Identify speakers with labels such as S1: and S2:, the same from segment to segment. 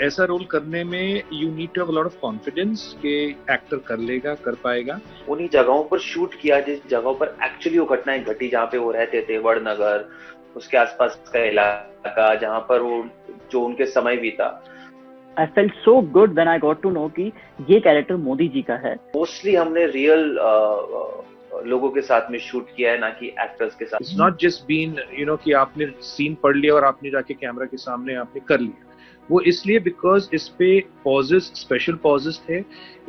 S1: ऐसा रोल करने में you need to have a lot of confidence कि एक्टर कर लेगा, कर पाएगा।
S2: उन्हीं जगहों पर शूट किया जिस जगहों पर एक्चुअली वो घटनाएं घटी, जहाँ पे वो रहते थे, वड़नगर, उसके आसपास का इलाका जहाँ पर वो जो उनके समय बीता।
S3: I felt so good when I got to know कि ये कैरेक्टर मोदी जी का है।
S2: मोस्टली हमने रियल लोगों के साथ में शूट किया है, ना कि एक्टर्स के साथ।
S1: इट्स नॉट जस्ट बीन कि आपने सीन पढ़ लिया और आपने जाके कैमरा के सामने आपने कर लिया। वो इसलिए बिकॉज इस पे पॉजेस, स्पेशल पॉजेस थे,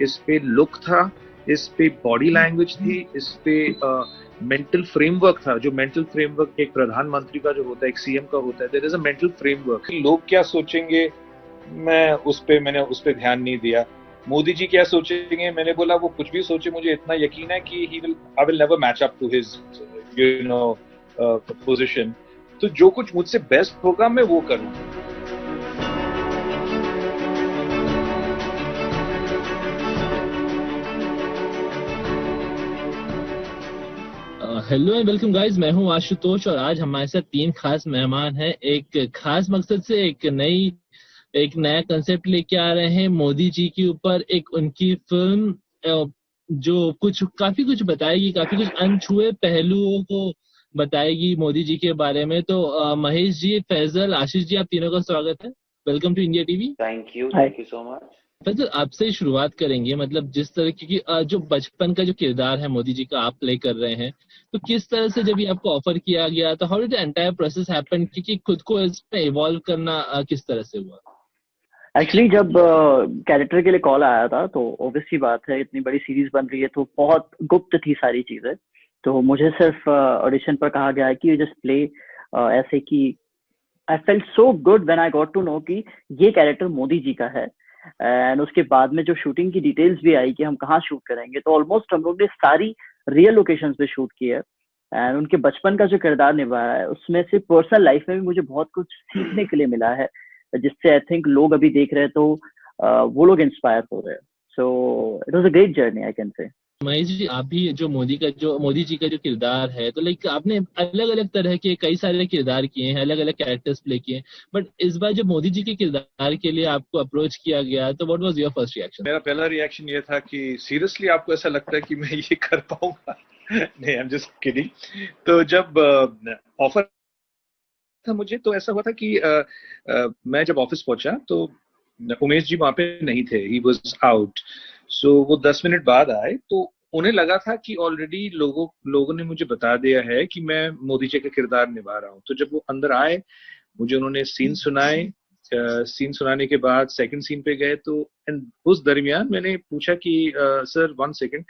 S1: इस पे लुक था, इस पे बॉडी लैंग्वेज थी, इस पे मेंटल फ्रेमवर्क था। जो मेंटल फ्रेमवर्क एक प्रधानमंत्री का जो होता है, एक सीएम का होता है, there is a mental framework. लोग क्या सोचेंगे, मैंने उस पे ध्यान नहीं दिया। मोदी जी क्या सोचेंगे, मैंने बोला वो कुछ भी सोचे, मुझे इतना यकीन है कि I will never match up to his position. तो जो कुछ मुझसे बेस्ट होगा मैं वो करूंगा।
S4: हेलो एंड वेलकम गाइस, मैं हूं आशुतोष और आज हमारे साथ तीन खास मेहमान हैं। एक खास मकसद से एक नया कंसेप्ट लेके आ रहे हैं मोदी जी के ऊपर। एक उनकी फिल्म जो काफी कुछ बताएगी, काफी कुछ अनछुए पहलुओं को बताएगी मोदी जी के बारे में। तो महेश जी, फैजल, आशीष जी, आप तीनों का स्वागत है। Welcome to India TV.
S2: Thank you so much.
S4: Faisal, आपसे ही शुरुआत करेंगे। मतलब जिस तरह की जो बचपन का जो किरदार है मोदी जी का आप प्ले कर रहे हैं, तो किस तरह से जब ये आपको ऑफर किया गया तो how did the entire process happen, क्योंकि खुद को इसमें इवॉल्व करना किस तरह से हुआ?
S3: एक्चुअली जब कैरेक्टर के लिए कॉल आया था तो ऑब्वियसली बात है, इतनी बड़ी सीरीज बन रही है तो बहुत गुप्त थी सारी चीजें। तो मुझे सिर्फ ऑडिशन पर कहा गया है कि जस्ट प्ले ऐसे कि I felt so good when I got to know कि ये कैरेक्टर मोदी जी का है। एंड उसके बाद में जो शूटिंग की डिटेल्स भी आई कि हम कहाँ शूट करेंगे, तो ऑलमोस्ट हम लोग ने सारी रियल लोकेशंस पे शूट की है। एंड उनके बचपन का जो किरदार निभाया है उसमें से पर्सनल लाइफ में भी मुझे बहुत कुछ सीखने के लिए मिला है, जिससे आई थिंक लोग अभी देख रहे हैं तो वो लोग इंस्पायर हो रहे हैं। So it was a great journey I can say.
S4: Mahesh जी, आप भी जो मोदी जी का जो किरदार है, तो लाइक आपने अलग अलग तरह के कई सारे किरदार किए हैं, अलग अलग कैरेक्टर्स प्ले किए हैं, बट इस बार जब मोदी जी के किरदार के लिए आपको अप्रोच किया गया तो what was your first reaction?
S1: मेरा पहला रिएक्शन ये था कि सीरियसली आपको ऐसा लगता है कि मैं ये कर पाऊंगा? नहीं, आई एम जस्ट किडिंग। तो जब ऑफर था मुझे, तो ऐसा हुआ था कि मैं जब ऑफिस पहुंचा तो उमेश जी वहां पे नहीं थे, ही वाज आउट। सो वो 10 मिनट बाद आए, तो उन्हें लगा था कि ऑलरेडी लोगों ने मुझे बता दिया है कि मैं मोदी जी का किरदार निभा रहा हूँ। तो जब वो अंदर आए, मुझे उन्होंने सीन सुनाए। सीन सुनाने के बाद सेकंड सीन पे गए, तो उस दरमियान मैंने पूछा कि sir 1 second,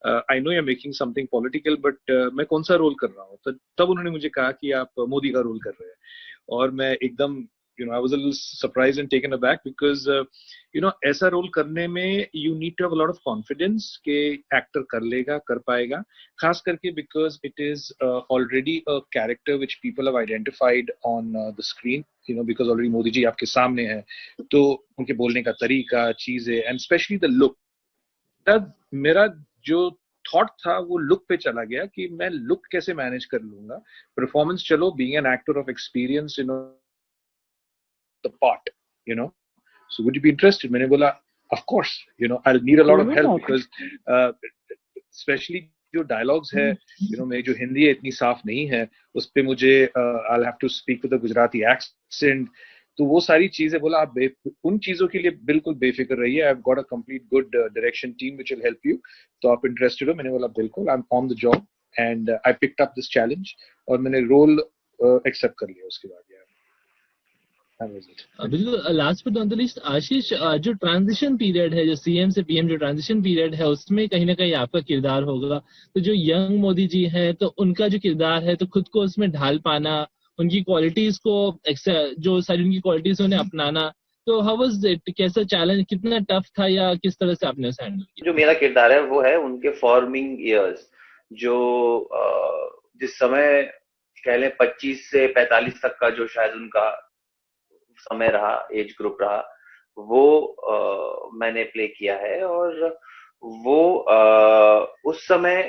S1: I know you are making something political, but मैं कौन सा रोल कर रहा हूँ? तो तब उन्होंने मुझे कहा कि आप मोदी का रोल कर रहे हैं। और मैं एकदम I was a little surprised and taken aback because ऐसा रोल करने में you need to have a lot of confidence कि एक्टर कर लेगा, कर पाएगा। खास करके because it is already a character which people have identified on the screen, because already Modi ji आपके सामने है। तो उनके बोलने का तरीका, चीजें, एंड स्पेशली द लुक। तब मेरा जो थॉट था वो लुक पे चला गया कि मैं लुक कैसे मैनेज कर लूंगा। परफॉर्मेंस चलो, being an actor of experience, the part, you know. So would you be interested? मैंने बोला, of course, I'll need a lot of help because especially जो डायलॉग्स है, मेरी जो हिंदी है इतनी साफ नहीं है, उस पे मुझे I'll have to speak with a Gujarati accent। तो वो सारी चीजें बोला, आप उन चीजों के लिए बिल्कुल बेफिक्र रहिए। I've got a complete good direction team which will help you। तो आप इंटरेस्टेड हो? मैंने बोला बिल्कुल, I'm on the job and I picked up this challenge और मैंने रोल एक्सेप्ट कर लिया उसके बाद।
S4: बिल्कुल। Last but not the least, Ashish, जो ट्रांजिशन पीरियड है, जो सीएम से पीएम जो ट्रांजिशन पीरियड है, उसमें कहीं ना कहीं आपका किरदार होगा। तो जो यंग मोदी जी हैं, तो उनका जो किरदार है, तो खुद को उसमें ढाल पाना, उनकी क्वालिटीज को, जो सारी उनकी क्वालिटीज उन्हें अपनाना, तो हाउ वाज इट? कैसा चैलेंज, कितना टफ था, या किस तरह से आपने उसे हैंडल किया?
S2: जो मेरा किरदार है वो है उनके फॉर्मिंग ईयर्स, जो जिस समय कह लें 25 से 45 तक का जो शायद उनका समय रहा, एज ग्रुप रहा, वो मैंने प्ले किया है। और वो उस समय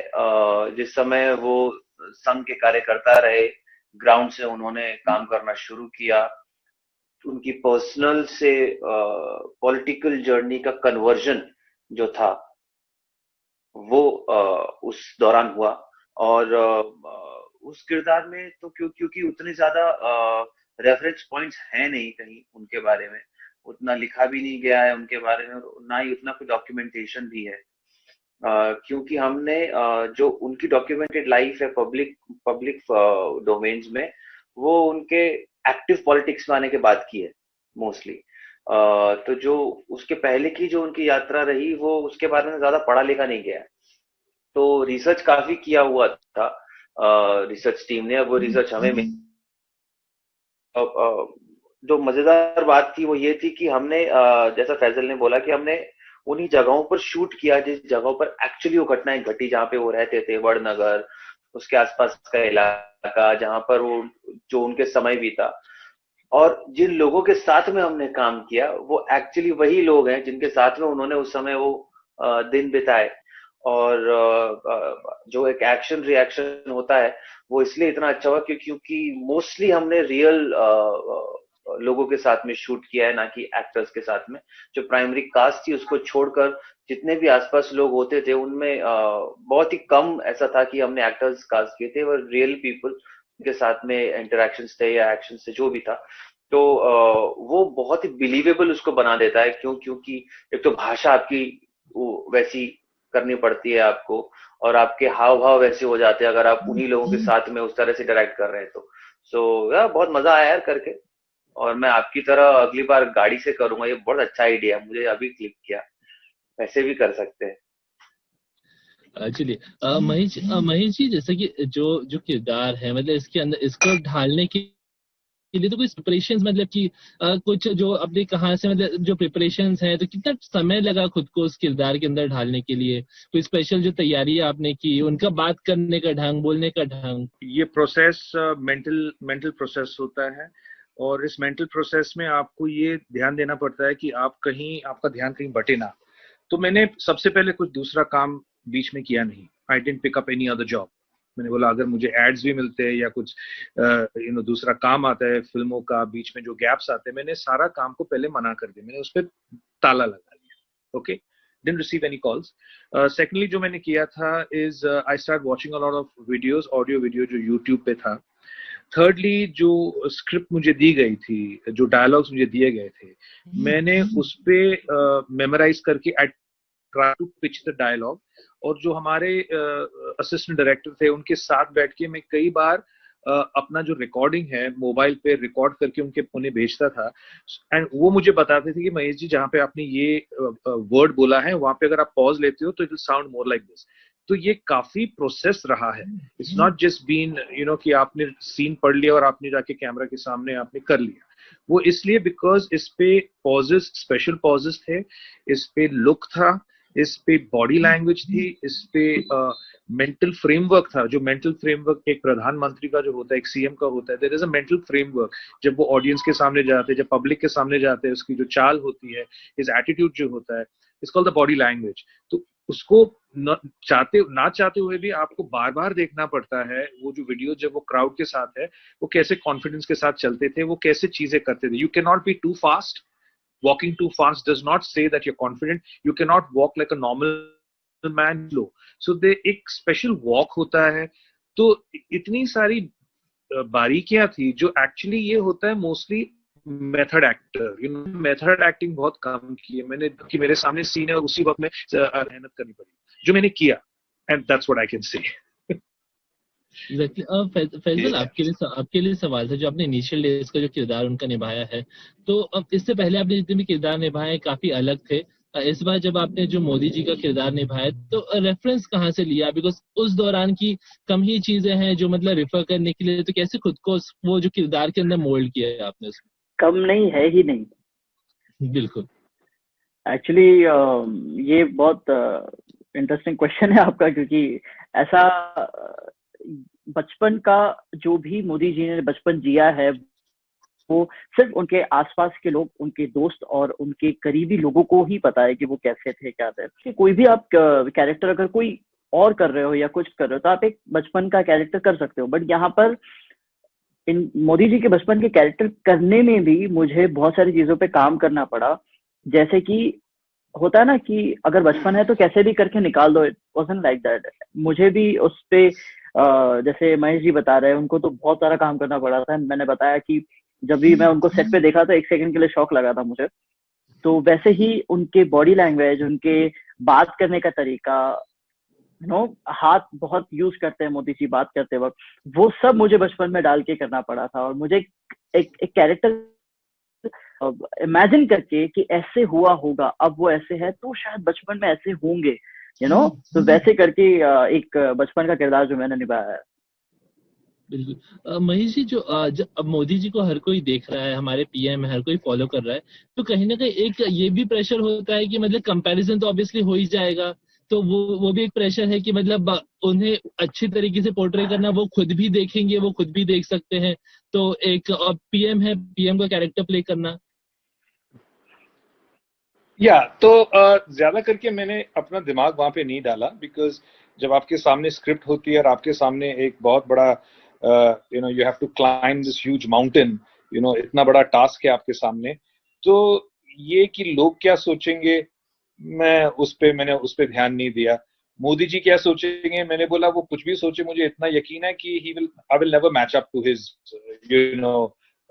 S2: जिस समय वो संघ के कार्यकर्ता रहे, ग्राउंड से उन्होंने काम करना शुरू किया, उनकी पर्सनल से पॉलिटिकल जर्नी का कन्वर्जन जो था वो उस दौरान हुआ। और उस किरदार में तो क्योंकि उतने ज्यादा रेफरेंस पॉइंट्स हैं नहीं कहीं उनके बारे में, उतना लिखा भी नहीं गया है उनके बारे में, ना ही उतना कोई डॉक्यूमेंटेशन भी है। क्योंकि हमने जो उनकी डॉक्यूमेंटेड लाइफ है पब्लिक पब्लिक डोमेन्स में, वो उनके एक्टिव पॉलिटिक्स में आने के बाद की है मोस्टली। तो जो उसके पहले की जो उनकी यात्रा रही, वो उसके बारे में ज्यादा पढ़ा लिखा नहीं गया है। तो रिसर्च काफी किया हुआ था रिसर्च टीम ने। अब वो रिसर्च हमें जो मजेदार बात थी वो ये थी कि हमने जैसा फैजल ने बोला कि हमने उन्हीं जगहों पर शूट किया जिस जगहों पर एक्चुअली वो घटनाएं घटी, जहाँ पे वो रहते थे, वड़नगर, उसके आसपास का इलाका जहाँ पर वो जो उनके समय बीता। और जिन लोगों के साथ में हमने काम किया वो एक्चुअली वही लोग हैं जिनके साथ में उन्होंने उस समय वो दिन बिताए। और जो एक एक्शन रिएक्शन होता है वो इसलिए इतना अच्छा हुआ क्योंकि मोस्टली हमने रियल लोगों के साथ में शूट किया है, ना कि एक्टर्स के साथ में। जो प्राइमरी कास्ट थी उसको छोड़कर जितने भी आसपास लोग होते थे उनमें बहुत ही कम ऐसा था कि हमने एक्टर्स कास्ट किए थे, वो रियल पीपल के साथ में इंटरेक्शंस थे या एक्शन थे जो भी था। तो वो बहुत ही बिलीवेबल उसको बना देता है। क्योंकि एक तो भाषा आपकी वैसी करनी पड़ती है आपको, और आपके हाव भाव वैसे हो जाते हैं अगर आप उन्हीं लोगों के साथ में उस तरह से डायरेक्ट कर रहे हैं तो। सो यार बहुत मजा आया यार करके। और मैं आपकी तरह अगली बार गाड़ी से करूंगा, ये बहुत अच्छा आइडिया है, मुझे अभी क्लिक किया। ऐसे भी कर सकते हैं।
S4: चलिए महेश जी, जैसे कि जो जो किरदार है, मतलब इसके अंदर इसको ढालने के लिए तो कोई प्रिपरेशंस, मतलब कि कुछ जो अपने कहाँ से, मतलब जो प्रिपरेशंस हैं, तो कितना समय लगा खुद को उस किरदार के अंदर ढालने के लिए? कोई स्पेशल जो तैयारी आपने की, उनका बात करने का ढंग, बोलने का ढंग?
S1: ये प्रोसेस मेंटल प्रोसेस होता है, और इस मेंटल प्रोसेस में आपको ये ध्यान देना पड़ता है कि आपका ध्यान कहीं बटे ना। तो मैंने सबसे पहले कुछ दूसरा काम बीच में किया नहीं। I didn't pick up any other job. मैंने बोला अगर मुझे एड्स भी मिलते हैं या कुछ दूसरा काम आता है फिल्मों का, बीच में जो गैप्स आते हैं, मैंने सारा काम को पहले मना कर दिया, मैंने उस पर ताला लगा लिया। Okay, didn't receive any calls. Secondly, जो मैंने किया था is I started watching a lot of videos, audio video जो YouTube पे था। Thirdly, जो स्क्रिप्ट मुझे दी गई थी, जो डायलॉग्स मुझे दिए गए थे, मैंने उस पे मेमोराइज करके I try to pitch the dialogue। और जो हमारे असिस्टेंट डायरेक्टर थे उनके साथ बैठ के मैं कई बार अपना जो रिकॉर्डिंग है मोबाइल पे रिकॉर्ड करके उन्हें भेजता था। एंड वो मुझे बताते थे कि महेश जी जहाँ पे आपने ये वर्ड बोला है वहां पे अगर आप पॉज लेते हो तो it will sound more like this. तो ये काफी प्रोसेस रहा है। इट्स नॉट जस्ट बीन कि आपने सीन पढ़ लिया और आपने जाके कैमरा के सामने आपने कर लिया। वो इसलिए बिकॉज इस पे पॉजेस, स्पेशल पॉजेस थे, इस पे लुक था, इस पे बॉडी लैंग्वेज थी, इस पे मेंटल फ्रेमवर्क था। जो मेंटल फ्रेमवर्क एक प्रधानमंत्री का जो होता है, एक सीएम का होता है, there is a mental framework. जब वो ऑडियंस के सामने जाते हैं, जब पब्लिक के सामने जाते हैं, उसकी जो चाल होती है, हिज एटीट्यूड जो होता है, it's called the body language. तो उसको ना चाहते हुए भी आपको बार बार देखना पड़ता है। वो जो वीडियो जब वो क्राउड के साथ है, वो कैसे कॉन्फिडेंस के साथ चलते थे, वो कैसे चीजें करते थे। You can not be too fast. Walking too fast does not say that you're confident. You cannot walk like a normal man slow. So they एक special walk होता है। तो इतनी सारी बारीकियां थी जो एक्चुअली ये होता है mostly method actor. Method acting बहुत कम की है मैंने, कि मेरे सामने सीन है और उसी वक्त में मेहनत करनी पड़ी, जो मैंने किया। And that's what I can say.
S4: Faisal, आपके लिए सवाल था, जो आपने इनिशियल डेज का जो किरदार उनका निभाया है, तो अब इससे पहले आपने जितने भी किरदार निभाए काफी अलग थे। इस बार जब आपने जो मोदी जी का किरदार निभाया तो रेफरेंस कहाँ से लिया? बिकॉज उस दौरान की कम ही चीजें हैं जो मतलब रेफर करने के लिए, तो कैसे खुद को वो जो किरदार के अंदर मोल्ड किया है आपने उसमें?
S3: कम नहीं है ही नहीं।
S4: बिल्कुल।
S3: एक्चुअली ये बहुत इंटरेस्टिंग क्वेश्चन है आपका, क्योंकि ऐसा बचपन का जो भी मोदी जी ने बचपन जिया है वो सिर्फ उनके आसपास के लोग, उनके दोस्त और उनके करीबी लोगों को ही पता है कि वो कैसे थे, क्या थे। कोई भी आप कैरेक्टर अगर कोई और कर रहे हो या कुछ कर रहे हो तो आप एक बचपन का कैरेक्टर कर सकते हो, बट यहाँ पर इन मोदी जी के बचपन के कैरेक्टर करने में भी मुझे बहुत सारी चीजों पे काम करना पड़ा। जैसे कि होता है ना कि अगर बचपन है तो कैसे भी करके निकाल दो, इट वाज़न्ट लाइक दैट। मुझे भी उस पे जैसे महेश जी बता रहे हैं, उनको तो बहुत सारा काम करना पड़ा था। मैंने बताया कि जब भी मैं उनको सेट पे देखा था, 1 सेकंड के लिए शॉक लगा था मुझे। तो वैसे ही उनके बॉडी लैंग्वेज, उनके बात करने का तरीका, हाथ बहुत यूज करते हैं मोदी जी बात करते वक्त, वो सब मुझे बचपन में डाल के करना पड़ा था। और मुझे एक कैरेक्टर इमेजिन करके कि ऐसे हुआ होगा, अब वो ऐसे है तो शायद बचपन में ऐसे होंगे, तो वैसे करके एक बचपन का किरदार जो मैंने निभाया है।
S4: बिल्कुल। महेश जी, अब मोदी जी को हर कोई देख रहा है, हमारे पीएम हर कोई फॉलो कर रहा है, तो कहीं ना कहीं एक ये भी प्रेशर होता है कि मतलब कंपैरिजन तो ऑब्वियसली हो ही जाएगा। तो वो भी एक प्रेशर है कि मतलब उन्हें अच्छी तरीके से पोर्ट्रे करना, वो खुद भी देखेंगे, वो खुद भी देख सकते हैं। तो एक पीएम है, पीएम का कैरेक्टर प्ले करना।
S1: तो ज्यादा करके मैंने अपना दिमाग वहां पे नहीं डाला, बिकॉज जब आपके सामने स्क्रिप्ट होती है और आपके सामने एक बहुत बड़ा you have to climb this huge mountain, इतना बड़ा टास्क है आपके सामने, तो ये कि लोग क्या सोचेंगे, मैंने उस पे ध्यान नहीं दिया। मोदी जी क्या सोचेंगे, मैंने बोला वो कुछ भी सोचे, मुझे इतना यकीन है कि I will never match up to his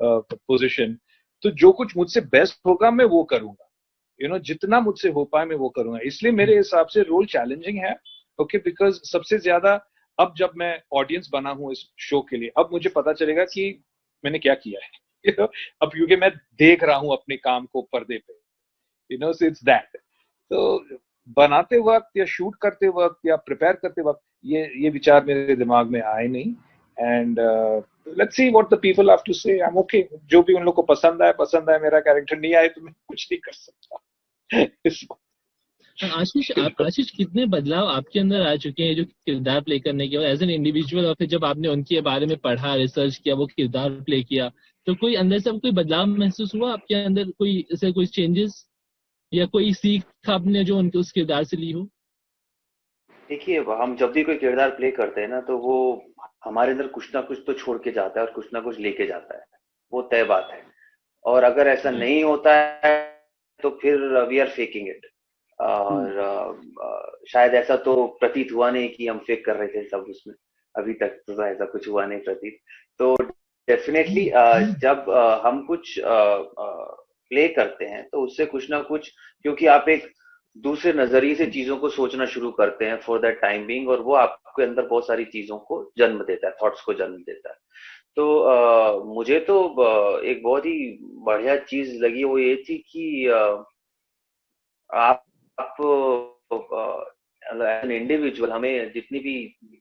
S1: position. तो जो कुछ मुझसे बेस्ट होगा मैं वो करूंगा, जितना मुझसे हो पाए मैं वो करूंगा। इसलिए मेरे हिसाब से रोल चैलेंजिंग है, ओके, बिकॉज सबसे ज्यादा अब जब मैं ऑडियंस बना हूं इस शो के लिए, अब मुझे पता चलेगा कि मैंने क्या किया है। अब क्योंकि मैं देख रहा हूं अपने काम को पर्दे पे, सो इट्स दैट। तो बनाते वक्त या शूट करते वक्त या प्रिपेयर करते वक्त ये विचार मेरे दिमाग में आए नहीं। And let's see what the people have to say. I M okay, जो भी उन लोग को पसंद आए, मेरा कैरेक्टर नहीं आए तो मैं कुछ नहीं कर सकता।
S4: आशीष, कितने बदलाव आपके अंदर आ चुके हैं जो किरदार प्ले करने के बाद एज एन इंडिविजुअल, और फिर जब आपने उनके बारे में पढ़ा, रिसर्च किया, वो किरदार प्ले किया, तो कोई अंदर से कोई बदलाव महसूस हुआ आपके अंदर, कोई चेंजेस या कोई सीख आपने जो उनके उस किरदार से ली हो?
S2: देखिए, हम जब भी कोई किरदार प्ले करते हैं ना, तो वो हमारे अंदर कुछ ना कुछ तो छोड़ के जाता है और कुछ ना कुछ लेके जाता है, वो तय बात है। और अगर ऐसा नहीं होता है तो फिर वी आर फेकिंग इट। और शायद ऐसा तो प्रतीत हुआ नहीं कि हम फेक कर रहे थे सब उसमें, अभी तक तो ऐसा कुछ हुआ नहीं प्रतीत। तो डेफिनेटली जब हम कुछ प्ले करते हैं तो उससे कुछ ना कुछ, क्योंकि आप एक दूसरे नजरिए से चीजों को सोचना शुरू करते हैं फॉर दैट टाइम बीइंग, और वो आपके अंदर बहुत सारी चीजों को जन्म देता है, थॉट्स को जन्म देता है। तो मुझे तो एक बहुत ही बढ़िया चीज लगी, वो ये थी कि आप एन इंडिविजुअल, हमें जितनी भी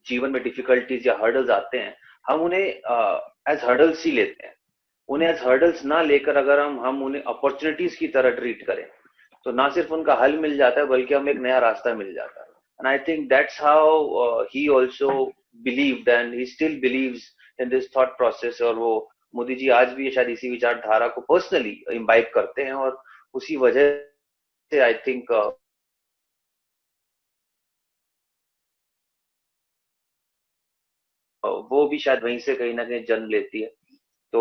S2: जीवन में डिफिकल्टीज या हर्डल्स आते हैं, हम उन्हें एज हर्डल्स ही लेते हैं। उन्हें एज हर्डल्स ना लेकर अगर हम उन्हें अपॉर्चुनिटीज की तरह ट्रीट करें, तो ना सिर्फ उनका हल मिल जाता है बल्कि हमें एक नया रास्ता मिल जाता है। And I think that's how he also believed and he still believes in this thought process. और वो मोदी जी आज भी शायद इसी विचारधारा को पर्सनली इम्बाइब करते हैं, और उसी वजह से आई थिंक वो भी शायद वहीं से कहीं ना कहीं जन्म लेती है। तो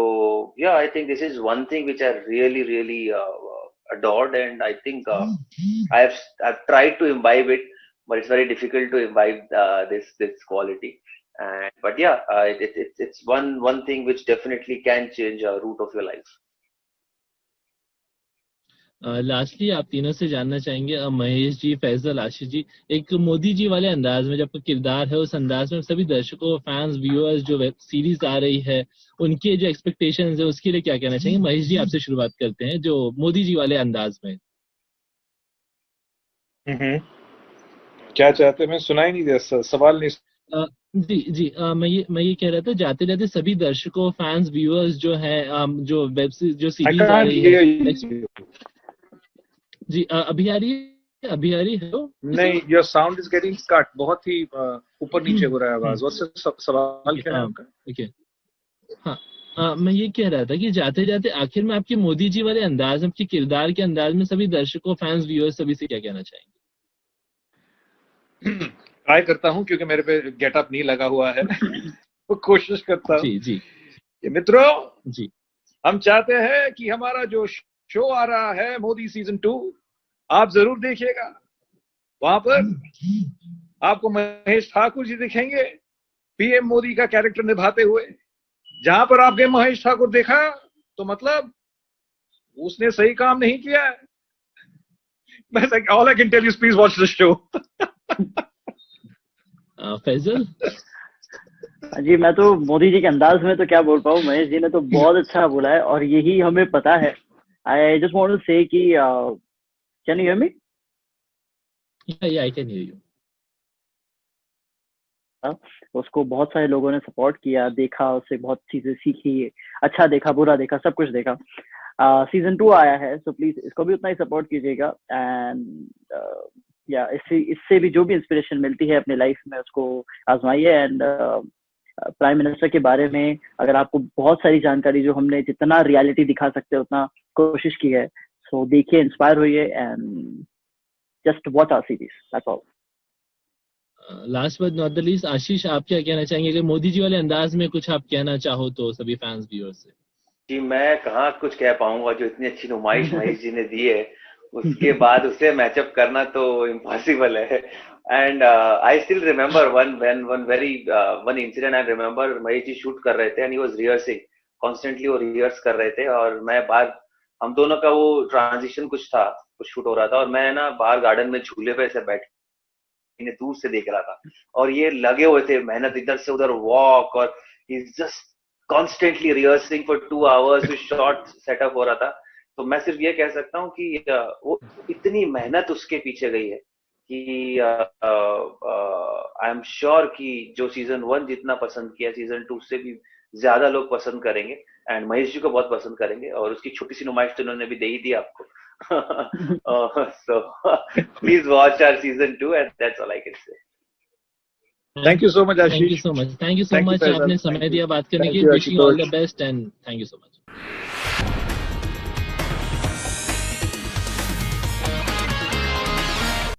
S2: yeah, I think this is one thing which I really adored, and I think I've tried to imbibe it, but it's very difficult to imbibe this quality. And but yeah, it's one thing which definitely can change a route of your life.
S4: Lastly आप तीनों से जानना चाहेंगे, महेश जी, फैजल, आशीष जी, एक मोदी जी वाले अंदाज में जो आपका किरदार है, उस अंदाज में सभी दर्शकों, फैंस, व्यूअर्स, जो वेब सीरीज आ रही है, उनके जो एक्सपेक्टेशंस है, उसके लिए क्या कहना चाहेंगे? महेश जी, आपसे शुरुआत करते हैं, जो मोदी जी वाले अंदाज में।
S1: क्या चाहते हैं? मैं सुनाई नहीं दिया, सवाल नहीं।
S4: जी, मैं ये कह रहा था, जाते जाते सभी दर्शकों, फैंस, व्यूअर्स जो है, जो जो सीरीज आ रही है। जी, अभी आ रही है? अभी आ रही है?
S1: नहीं, your sound is getting cut, बहुत ही ऊपर नीचे हो रहा है आवाज। वो सवाल क्या है आपका?
S4: ओके, हाँ, मैं ये कह रहा था कि जाते जाते आखिर में आपके मोदी जी वाले अंदाज, आपके किरदार के अंदाज में सभी दर्शकों, फैंस, व्यूअर्स, सभी से क्या कहना चाहेंगे?
S1: ट्राई करता हूँ, क्योंकि मेरे पे गेटअप नहीं लगा हुआ है। वो कोशिश करता हूँ।
S4: जी।
S1: कि मित्रों
S4: जी
S1: हम चाहते हैं कि हमारा जो शो आ रहा है मोदी सीजन 2 आप जरूर देखिएगा। वहां पर आपको महेश ठाकुर जी दिखेंगे पीएम मोदी का कैरेक्टर निभाते हुए। जहां पर आपने महेश ठाकुर देखा तो मतलब उसने सही काम नहीं किया है। बस all I can tell you please watch the show.
S4: Faisal.
S3: जी मैं तो मोदी जी के अंदाज में तो क्या बोल पाऊँ, महेश जी ने तो बहुत अच्छा बोला है और यही हमें पता है। आई जस्ट वांट टू से कि कैन यू हियर मी?
S4: या आई कैन हियर यू।
S3: उसको बहुत सारे लोगों ने सपोर्ट किया, देखा, उससे बहुत चीजें सीखी, अच्छा देखा, बुरा देखा, सब कुछ देखा। सीजन 2 आया है, सो प्लीज इसको भी उतना ही सपोर्ट कीजिएगा। एंड या इससे भी जो भी इंस्पिरेशन मिलती है अपने लाइफ में उसको आजमाइए। एंड प्राइम मिनिस्टर के बारे में अगर आपको बहुत सारी जानकारी, जो हमने जितना रियलिटी दिखा सकते हैं उतना कोशिश की है, सो देखिए, इंस्पायर होइए and just watch our series, that's all.
S4: Last but not the least, Ashish आप क्या कहना चाहेंगे? अगर मोदी जी वाले अंदाज में कुछ आप कहना चाहो तो सभी फैंस व्यूअर्स से।
S2: जी मैं कहाँ कुछ कह पाऊंगा, जो इतनी अच्छी नुमाइश महेश जी ने दी है उसके बाद उसे मैचअप करना तो इम्पॉसिबल है। And I still remember one incident. I remember Mahesh ji shoot कर रहे थे and he was rehearsing constantly, वो रिहर्स कर रहे थे और मैं बाहर, हम दोनों का वो ट्रांजिशन कुछ था, कुछ शूट हो रहा था और मैं ना बाहर गार्डन में झूले पे ऐसे बैठ इन्हें दूर से देख रहा था और ये लगे हुए थे मेहनत, इधर से उधर वॉक, और he just constantly rehearsing for 2 hours, short setup हो रहा था। तो मैं सिर्फ ये कह सकता हूँ कि वो इतनी मेहनत उसके पीछे गई है कि आई एम श्योर कि जो सीजन 1 जितना पसंद किया, सीजन 2 से भी ज्यादा लोग पसंद करेंगे एंड महेश जी को बहुत पसंद करेंगे। और उसकी छोटी सी नुमाइश तो उन्होंने भी दे ही दी आपको। So please watch our season 2 and that's all I can say.
S1: Thank you so much
S4: thank you
S1: Ashish.
S4: So much, thank you so
S1: Thank you,
S4: much
S1: Faisal.
S4: आपने
S1: Thank
S4: समय
S1: you.
S4: दिया बात करने
S1: Thank
S4: की।
S1: you,
S4: wishing all the
S1: Ashutosh.
S4: Best and thank you so much.